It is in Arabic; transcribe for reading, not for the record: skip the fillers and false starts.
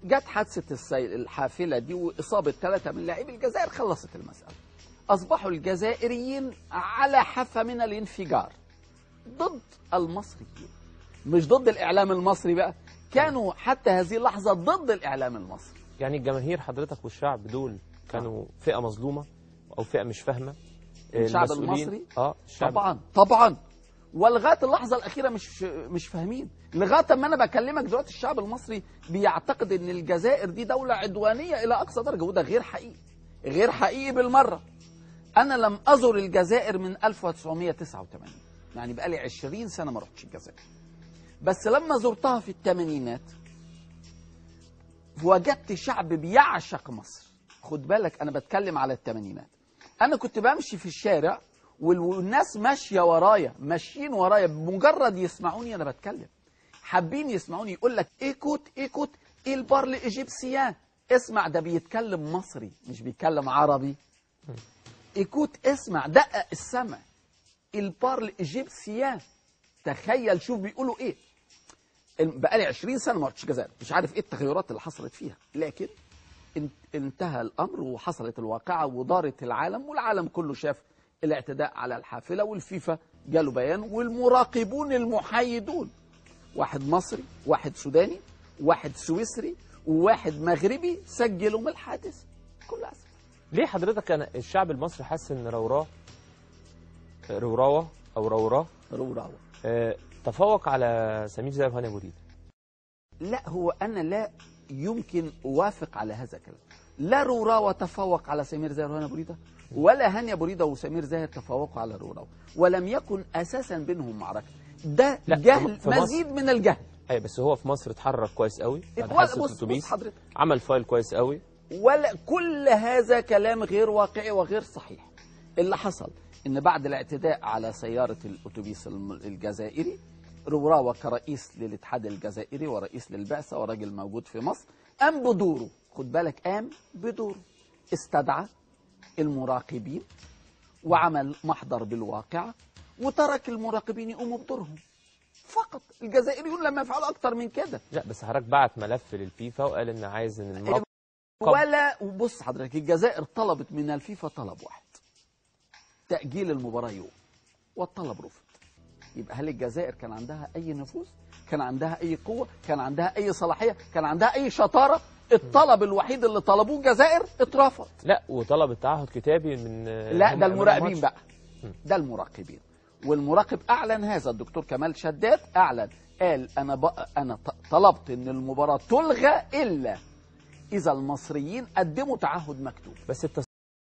جت حادثه الحافله دي واصابه 3 من لاعبي الجزائر، خلصت المساله. اصبحوا الجزائريين على حافه من الانفجار ضد المصريين، مش ضد الاعلام المصري بقى، كانوا حتى هذه اللحظه ضد الاعلام المصري. يعني الجماهير حضرتك والشعب دول كانوا فئه مظلومه او فئه مش فاهمه؟ الشعب المصري الشعب طبعا ولغايه اللحظه الاخيره مش فاهمين، لغايه ما انا بكلمك دلوقتي الشعب المصري بيعتقد ان الجزائر دي دوله عدوانيه الى اقصى درجه، وده غير حقيقي، غير حقيقي بالمره. انا لم ازر الجزائر من 1989، يعني بقالي 20 سنه ما رحتش الجزائر، بس لما زرتها في الثمانينات وجدت شعب بيعشق مصر. خد بالك انا بتكلم على الثمانينات، انا كنت بمشي في الشارع والناس ماشيه ورايا، ماشيين ورايا بمجرد يسمعوني انا بتكلم، حابين يسمعوني، يقول لك ايكوت البارل ايجيبسيان، اسمع ده بيتكلم مصري مش بيتكلم عربي. ايكوت اسمع، دقق السمع، البارل ايجيبسيان. تخيل شوف بيقولوا ايه. بقالي 20 سنه ما رحتش الجزائر، مش عارف ايه التغيرات اللي حصلت فيها، لكن انتهى الامر وحصلت الواقعه ودارت العالم، والعالم كله شاف الاعتداء على الحافله، والفيفا جاله بيان، والمراقبون المحايدون، واحد مصري، واحد سوداني، واحد سويسري، وواحد مغربي، سجلوا من الحادث. كل اسف. ليه حضرتك كان الشعب المصري حاسس ان روراوة تفوق على سمير زاهر وهاني أبو ريدة؟ لا، هو انا لا يمكن اوافق على هذا الكلام. لا روراوة تفوق على سمير زاهر وهاني أبو ريدة، ولا هاني أبو ريدة وسمير زاهر تفوقوا على روراوة، ولم يكن اساسا بينهم معركه. ده جهل، مزيد من الجهل. ايوه بس هو في مصر اتحرك كويس قوي، بص حضرتك، عمل فايل كويس قوي، ولا كل هذا كلام غير واقعي وغير صحيح. اللي حصل ان بعد الاعتداء على سياره الاتوبيس الجزائري، روراوة كرئيس للاتحاد الجزائري ورئيس للبعثه وراجل موجود في مصر، قام بدوره، خد بالك قام بدوره، استدعى المراقبين وعمل محضر بالواقعه وترك المراقبين يقوموا بدورهم فقط. الجزائريون لما يفعلوا اكتر من كده. لا بس حضرتك بعت ملف للفيفا وقال ان عايز ان المراقب ولا بص حضرتك، الجزائر طلبت من الفيفا طلب واحد، تأجيل المباراة يوم، والطلب رفض. يبقى هل الجزائر كان عندها أي نفوذ؟ كان عندها أي قوة؟ كان عندها أي صلاحية؟ كان عندها أي شطارة؟ الطلب الوحيد اللي طلبوه الجزائر اترفض. لا، وطلب التعهد كتابي من لا، ده المراقبين بقى، ده المراقبين. والمراقب أعلن هذا، الدكتور كمال شداد أعلن، قال أنا طلبت إن المباراة تلغى إلا إذا المصريين قدموا تعهد مكتوب. بس